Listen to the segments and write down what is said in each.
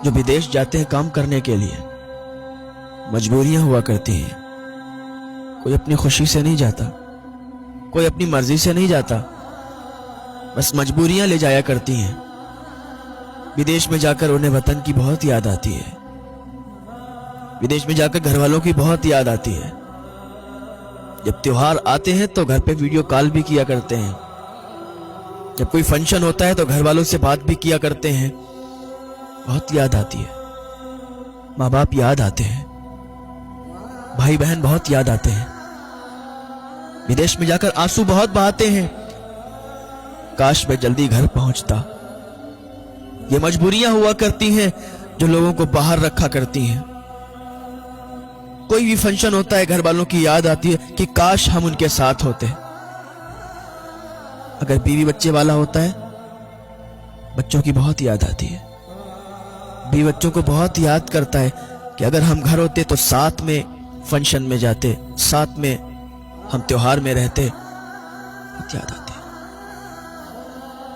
جو विदेश जाते हैं काम करने के लिए, मजबूरियां हुआ करती हैं। कोई अपनी खुशी से नहीं जाता, कोई अपनी मर्जी से नहीं जाता, बस मजबूरियां ले जाया करती हैं। विदेश में जाकर उन्हें वतन की बहुत याद आती है, विदेश में जाकर घर वालों की बहुत याद आती है। जब त्योहार आते हैं तो घर पे वीडियो कॉल भी किया करते हैं, जब कोई फंक्शन होता है तो घर वालों से बात भी किया करते हैं। बहुत याद आती है, माँ बाप याद आते हैं, भाई बहन बहुत याद आते हैं। विदेश में जाकर आंसू बहुत बहाते हैं, काश मैं जल्दी घर पहुंचता। ये मजबूरियां हुआ करती हैं जो लोगों को बाहर रखा करती हैं। कोई भी फंक्शन होता है घर वालों की याद आती है कि काश हम उनके साथ होते। अगर बीवी बच्चे वाला होता है, बच्चों की बहुत याद आती है। बीवी बच्चों को बहुत याद करता है कि अगर हम घर होते तो साथ में फंक्शन में जाते, साथ में हम त्योहार में रहते। बहुत याद आती है।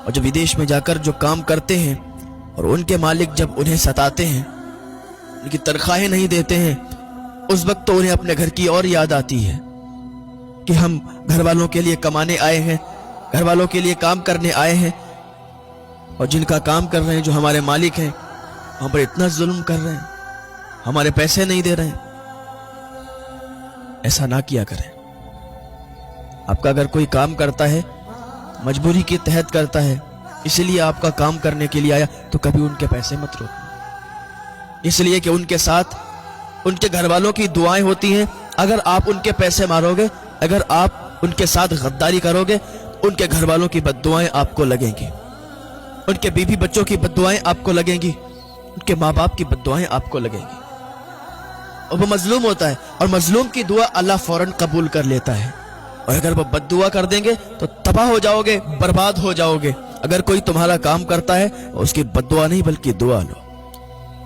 और जब विदेश में जाकर जो काम करते हैं और उनके मालिक जब उन्हें सताते हैं, उनकी तनख्वाहें नहीं देते हैं, उस वक्त तो उन्हें अपने घर की और याद आती है कि हम घर वालों के लिए कमाने आए हैं, घर वालों के लिए काम करने आए हैं, और जिनका काम कर रहे हैं, जो हमारे मालिक हैं, हम पर इतना जुल्म कर रहे हैं, हमारे पैसे नहीं दे रहे हैं। ऐसा ना किया करें। आपका अगर कोई काम करता है, मजबूरी के तहत करता है, इसलिए आपका काम करने के लिए आया, तो कभी उनके पैसे मत रोकना, इसलिए कि उनके साथ उनके घर वालों की दुआएं होती हैं। अगर आप उनके पैसे मारोगे, अगर आप उनके साथ गद्दारी करोगे, उनके घर वालों की बद्दुआएं आपको लगेंगी, उनके बीवी बच्चों की बद्दुआएं आपको लगेंगी, उनके माँ बाप की बद्दुआएं आपको लगेंगी। और वो मजलूम होता है, और मजलूम की दुआ अल्लाह फौरन कबूल कर लेता है। और अगर वो बद्दुआ कर देंगे तो तबाह हो जाओगे, बर्बाद हो जाओगे। अगर कोई तुम्हारा काम करता है, उसकी बद्दुआ नहीं बल्कि दुआ लो।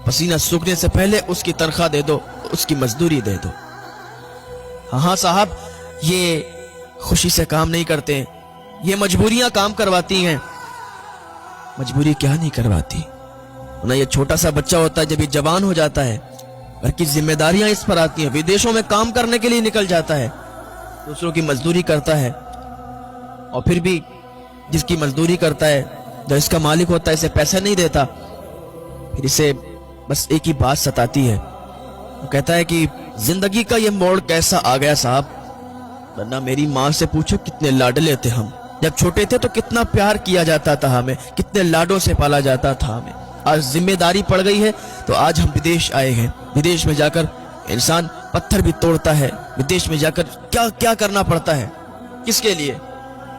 पसीना सूखने से पहले उसकी तनख्वाह दे दो, उसकी मजदूरी दे दो। हाँ साहब, ये खुशी से काम नहीं करते, ये मजबूरियां काम करवाती हैं। मजबूरी क्या नहीं करवाती ना। ये छोटा सा बच्चा होता है, जब ये जवान हो जाता है, घर की जिम्मेदारियां इस पर आती हैं, विदेशों में काम करने के लिए निकल जाता है, दूसरों की मजदूरी करता है, और फिर भी जिसकी मजदूरी करता है, जो इसका मालिक होता है, इसे पैसा नहीं देता, फिर इसे बस एक ही बात सताती है। वो कहता है कि जिंदगी का ये मोड़ कैसा आ गया साहब, वरना मेरी माँ से पूछो कितने लाडले थे हम। जब छोटे थे तो कितना प्यार किया जाता था हमें, कितने लाडों से पाला जाता था हमें। आज जिम्मेदारी पड़ गई है तो आज हम विदेश आए हैं। विदेश में जाकर इंसान पत्थर भी तोड़ता है, विदेश में जाकर क्या क्या करना पड़ता है। किसके लिए?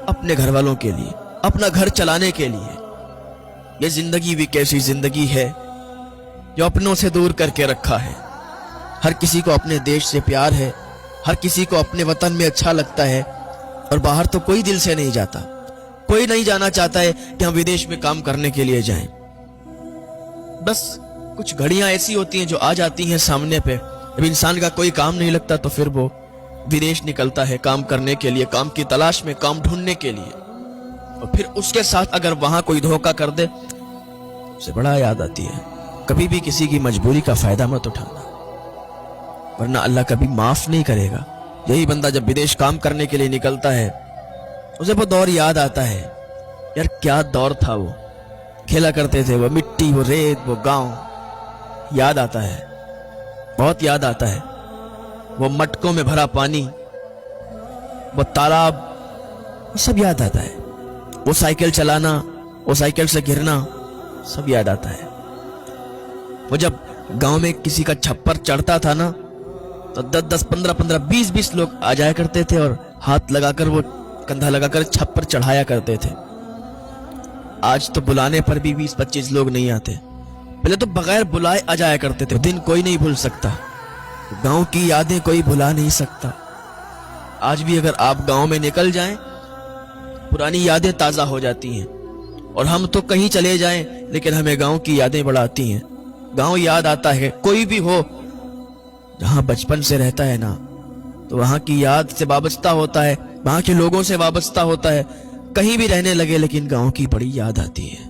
अपने घर वालों के लिए, अपना घर चलाने के लिए। ये जिंदगी भी कैसी जिंदगी है जो अपनों से दूर करके रखा है। हर किसी को अपने देश से प्यार है, हर किसी को अपने वतन में अच्छा लगता है, और बाहर तो कोई दिल से नहीं जाता। कोई नहीं जाना चाहता है कि हम विदेश में काम करने के लिए जाएं। बस कुछ घड़ियां ऐसी होती हैं जो आ जाती हैं सामने पे, जब इंसान का कोई काम नहीं लगता तो फिर वो विदेश निकलता है काम करने के लिए, काम की तलाश में, काम ढूंढने के लिए। और फिर उसके साथ अगर वहां कोई धोखा कर दे, उसे बड़ा याद आती है। कभी भी किसी की मजबूरी का फायदा मत उठाना, वरना अल्लाह कभी माफ नहीं करेगा। यही बंदा जब विदेश काम करने के लिए निकलता है, उसे वो दौर याद आता है। यार क्या दौर था वो, खेला करते थे, वो मिट्टी, वो रेत, वो गांव याद आता है, बहुत याद आता है। वो मटकों में भरा पानी, वो तालाब, वो सब याद आता है। वो साइकिल चलाना, वो साइकिल से गिरना, सब याद आता है। वो जब गांव में किसी का छप्पर चढ़ता था ना, तो 10-10, 15-15, 20-20 लोग आ जाया करते थे और हाथ लगाकर, वो कंधा लगाकर छप्पर चढ़ाया करते थे। आज तो बुलाने पर भी 20-25 लोग नहीं आते। पहले तो बगैर बुलाए आ जाया करते थे। दिन कोई नहीं भूल सकता, गांव की यादें कोई भुला नहीं सकता। आज भी अगर आप गांव में निकल जाएं, पुरानी यादें ताजा हो जाती हैं। और हम तो कहीं चले जाएं, लेकिन हमें गांव की यादें बड़ा आती हैं। गांव याद आता है। कोई भी हो जहां बचपन से रहता है ना, तो वहां की याद से वाबस्ता होता है, वहां के लोगों से वाबस्ता होता है। कहीं भी रहने लगे लेकिन गांव की बड़ी याद आती है।